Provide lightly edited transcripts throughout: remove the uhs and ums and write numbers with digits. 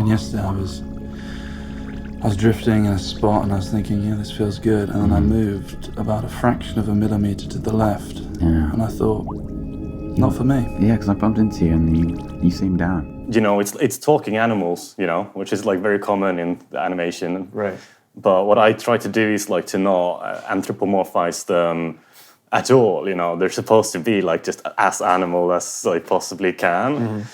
mean, yesterday I was drifting in a spot and I was thinking, yeah, this feels good. And then I moved about a fraction of a millimeter to the left. Yeah. And I thought, not for me. Yeah, because I bumped into you and you seemed down. You know, it's talking animals, you know, which is like very common in the animation. Right. But what I try to do is like to not anthropomorphize them at all. You know, they're supposed to be like just as animal as I possibly can.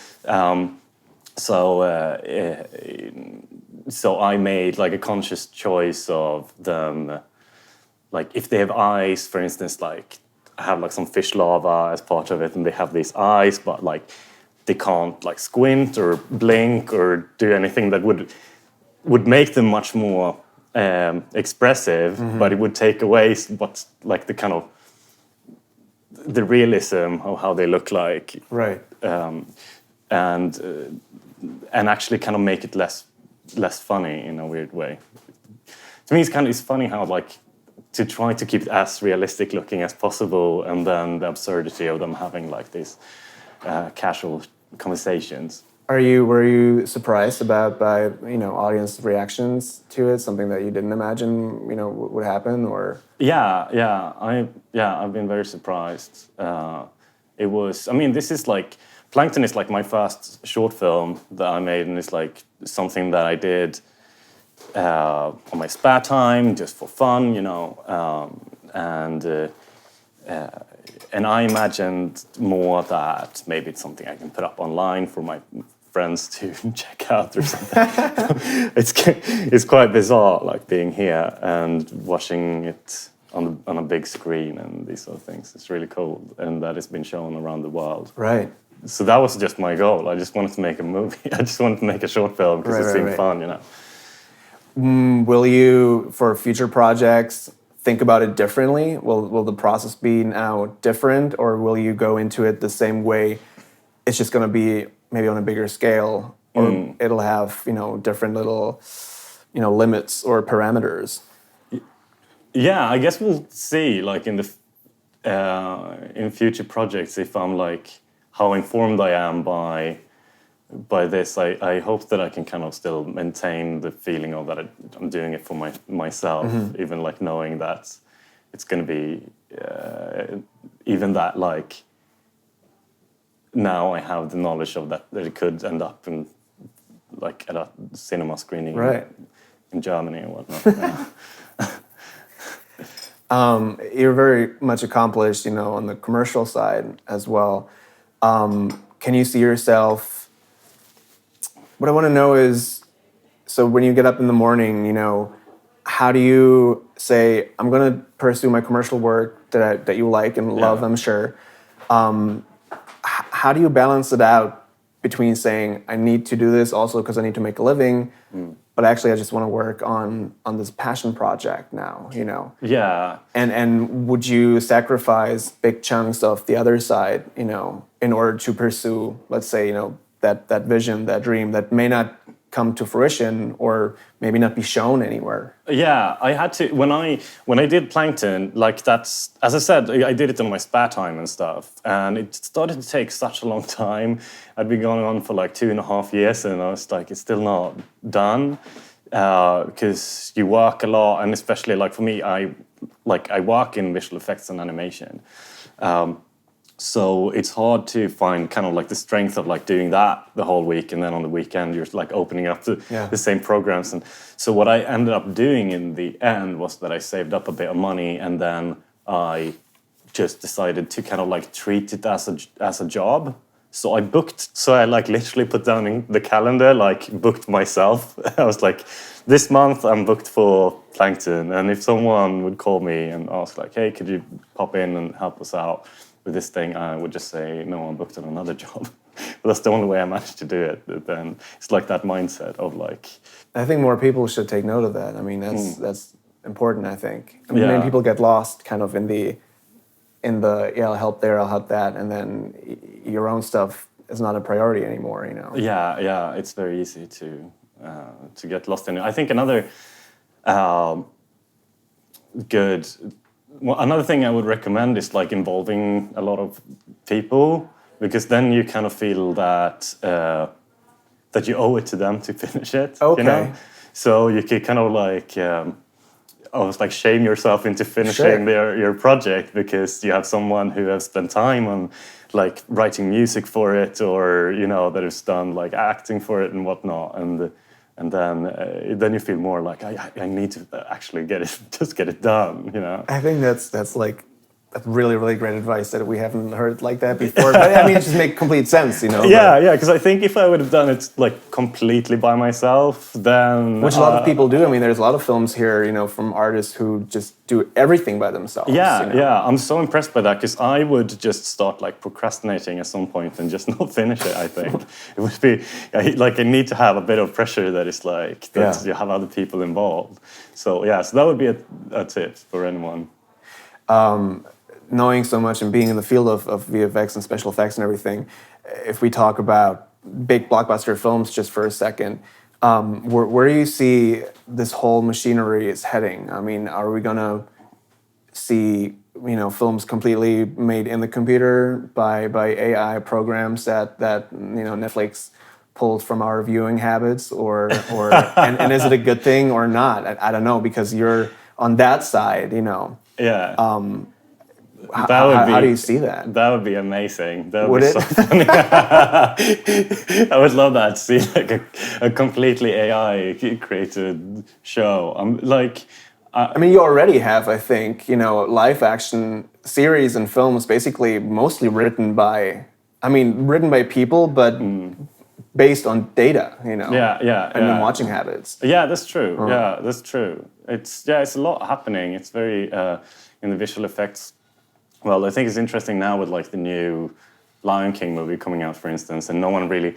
So I made like a conscious choice of them, like if they have eyes, for instance, like I have like some fish larvae as part of it, and they have these eyes, but like they can't like squint or blink or do anything that would make them much more expressive, but it would take away what like the kind of the realism of how they look like, Right. And actually kind of make it less funny in a weird way. To me, it's funny how like to try to keep it as realistic looking as possible, and then the absurdity of them having like these casual conversations. Were you surprised by audience reactions to it? Something that you didn't imagine would happen, or? I've been very surprised. This is like Plankton is like my first short film that I made, and it's like something that I did on my spare time, just for fun, and I imagined more that maybe it's something I can put up online for my friends to check out or something. It's quite bizarre, like being here and watching it on a big screen and these sort of things. It's really cool, and that it's been shown around the world. Right. So that was just my goal. I just wanted to make a movie. I just wanted to make a short film because it seemed fun, Will you, for future projects, think about it differently? Will the process be now different, or will you go into it the same way? It's just going to be maybe on a bigger scale, or it'll have different little limits or parameters. Yeah, I guess we'll see. Like in future projects, if I'm like how informed I am by this, I hope that I can kind of still maintain the feeling of that I'm doing it for myself, even like knowing that it's going to be even that like now I have the knowledge of that it could end up in like at a cinema screening in Germany or whatnot. You're very much accomplished, on the commercial side as well. Can you see yourself? What I want to know is, so when you get up in the morning, how do you say, I'm going to pursue my commercial work that you like and love, I'm sure. How do you balance it out between saying, I need to do this also because I need to make a living, but actually I just want to work on this passion project now, Yeah. And would you sacrifice big chunks of the other side, in order to pursue, let's say, that vision, that dream that may not come to fruition or maybe not be shown anywhere? Yeah, I had to when I did Plankton, like that's, as I said, I did it in my spare time and stuff, and it started to take such a long time. I'd been going on for like 2.5 years, and I was like, it's still not done, because you work a lot, and especially like for me, I work in visual effects and animation. So it's hard to find kind of like the strength of like doing that the whole week, and then on the weekend you're like opening up the same programs. And so what I ended up doing in the end was that I saved up a bit of money, and then I just decided to kind of like treat it as a job. So I like literally put down in the calendar, like booked myself. I was like, this month I'm booked for Plankton, and if someone would call me and ask like, hey, could you pop in and help us out with this thing, I would just say, no, I'm booked on another job. But that's the only way I managed to do it. Then it's like that mindset of like... I think more people should take note of that. I mean, that's important, I think. I mean, many people get lost kind of in the I'll help there, I'll help that, and then your own stuff is not a priority anymore, Yeah, it's very easy to get lost in it. I think another another thing I would recommend is like involving a lot of people, because then you kind of feel that that you owe it to them to finish it. Okay. You know? So you could kind of like almost like shame yourself into finishing your project because you have someone who has spent time on like writing music for it, or you know, that has done like acting for it and whatnot, and then you feel more like I need to actually get it done, you know. I think that's like that's really, really great advice that we haven't heard like that before. But I mean, it just makes complete sense, you know. Yeah, because I think if I would have done it like completely by myself, then Which a lot of people do. I mean, there's a lot of films here, you know, from artists who just do everything by themselves. Yeah, you know? yeah. I'm so impressed by that because I would just start like procrastinating at some point and just not finish it. I think it would be like I need to have a bit of pressure that is like that you have other people involved. So yeah, so that would be a tip for anyone. Knowing so much and being in the field of VFX and special effects and everything, if we talk about big blockbuster films just for a second, where do you see this whole machinery is heading? I mean, are we gonna see, you know, films completely made in the computer by AI programs that you know, Netflix pulled from our viewing habits, or and is it a good thing or not? I don't know, because you're on that side, you know. Yeah. How do you see that? That would be amazing. That Would be it? so funny. I would love that. See like a completely AI created show. I mean, you already have, I think, you know, live action series and films basically mostly written by people, but based on data, you know. And then watching habits. Yeah, that's true. Yeah, that's true. It's a lot happening. It's very in the visual effects. Well, I think it's interesting now with like the new Lion King movie coming out, for instance, and no one really,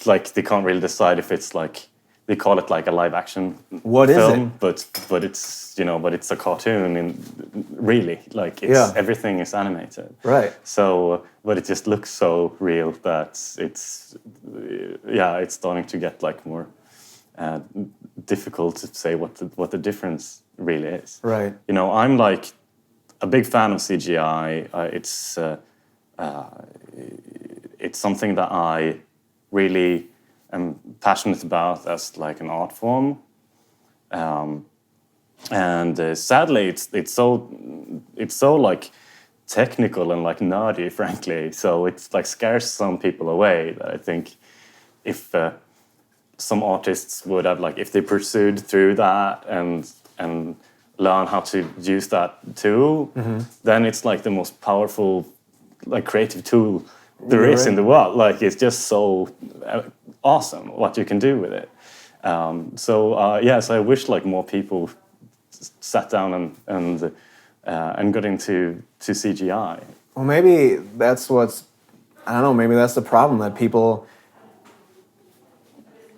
like, they can't really decide if it's like, they call it like a live action film, but it's, you know, but it's a cartoon, and really, like, it's everything is animated. Right. So, but it just looks so real that it's starting to get like more difficult to say what the difference really is. Right. You know, I'm like a big fan of CGI. It's something that I really am passionate about as like an art form. And sadly, it's so like technical and like nerdy, frankly. So it's like scares some people away. That I think if some artists would have, like, if they pursued through that and learn how to use that tool, then it's like the most powerful, like, creative tool there is in the world. Like, it's just so awesome what you can do with it. So I wish like more people sat down and got into CGI. Well, maybe that's maybe that's the problem, that people,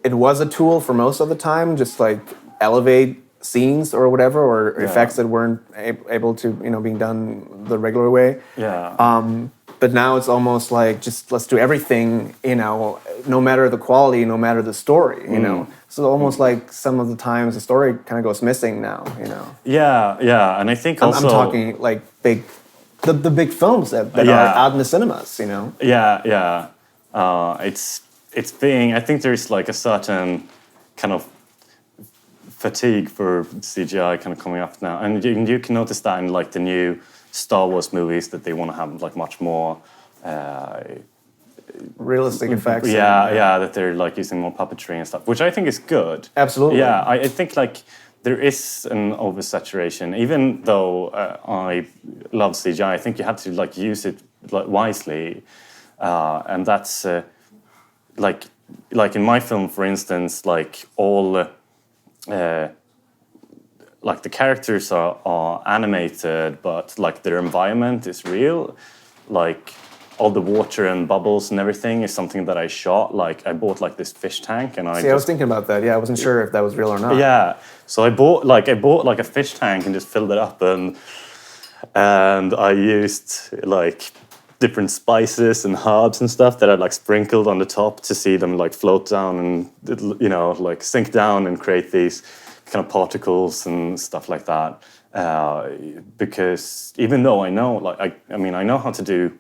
it was a tool for most of the time, just like elevate scenes or whatever, or effects that weren't able to, you know, being done the regular way. But now it's almost like, just let's do everything, you know, no matter the quality, no matter the story, you know. So almost like some of the times the story kind of goes missing now, you know. Yeah, and I think also... I'm talking like the big films that are out in the cinemas, you know. Yeah. It's being... I think there's like a certain kind of fatigue for CGI kind of coming up now. And you can notice that in like the new Star Wars movies, that they want to have like much more realistic effects. That they're like using more puppetry and stuff, which I think is good. Absolutely. Yeah, I think like there is an oversaturation. Even though I love CGI, I think you have to like use it like wisely, and that's like in my film, for instance, like all. Like the characters are animated, but like their environment is real. Like all the water and bubbles and everything is something that I shot. Like I bought like this fish tank, and I was thinking about that. Yeah, I wasn't sure if that was real or not. Yeah, so I bought like a fish tank and just filled it up, and I used like different spices and herbs and stuff that I like sprinkled on the top to see them like float down and, you know, like sink down and create these kind of particles and stuff like that. Because even though I know, like, I know how to do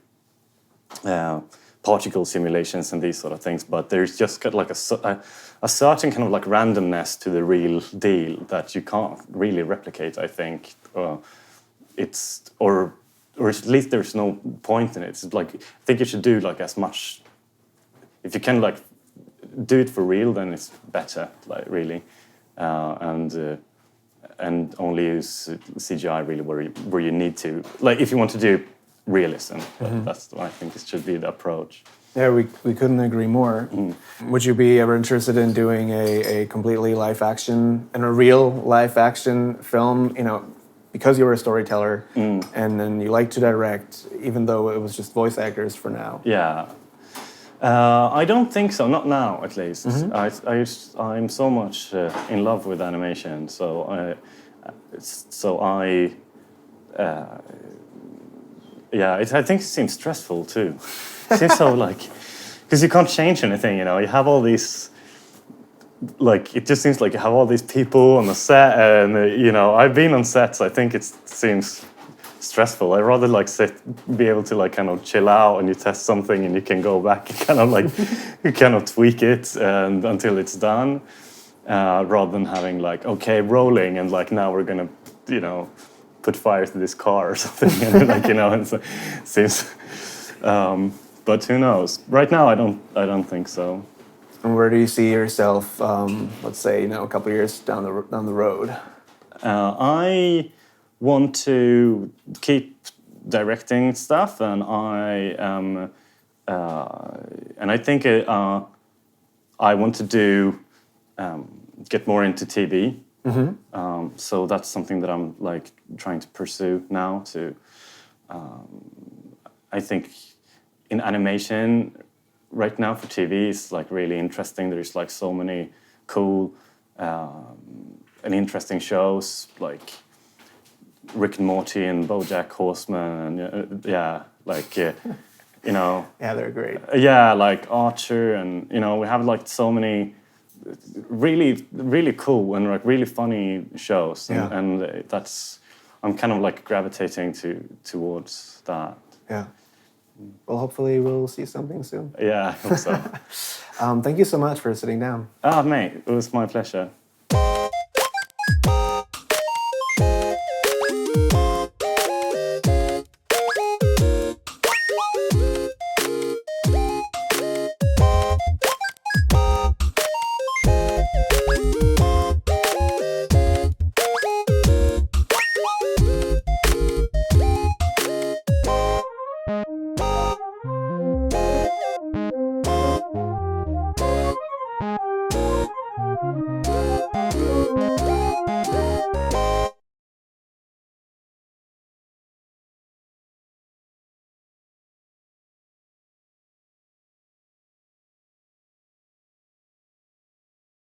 particle simulations and these sort of things, but there's just got like a certain kind of like randomness to the real deal that you can't really replicate, I think. Or at least there's no point in it. It's like, I think you should do like as much, if you can like do it for real, then it's better, like really. And only use CGI really where you need to. Like if you want to do realism, that's I think it should be the approach. Yeah, we couldn't agree more. Would you be ever interested in doing a completely live action and a real live action film? You know, because you were a storyteller and then you like to direct, even though it was just voice actors for now. Yeah. I don't think so, not now at least. I'm so much in love with animation, I think it seems stressful too. It seems so like, because you can't change anything, you know. You have all these, like, it just seems like you have all these people on the set, and you know, I've been on sets. I think it seems stressful. I'd rather like be able to like kind of chill out, and you test something, and you can go back and kind of like you kind of tweak it and until it's done, rather than having like, okay, rolling, and like now we're gonna, you know, put fire to this car or something, and like, you know, and so it seems. But who knows? Right now, I don't think so. And where do you see yourself? Let's say, you know, a couple of years down the road. I want to keep directing stuff, and I think I want to do get more into TV. So that's something that I'm like trying to pursue now. I think in animation right now for TV is like really interesting. There's like so many cool and interesting shows like Rick and Morty and BoJack Horseman, and you know. Yeah, they're great. Yeah, like Archer, and you know, we have like so many really, really cool and like really funny shows, and that's, I'm kind of like gravitating towards that. Yeah. Well, hopefully we'll see something soon. Yeah, I hope so. Thank you so much for sitting down. Mate, it was my pleasure.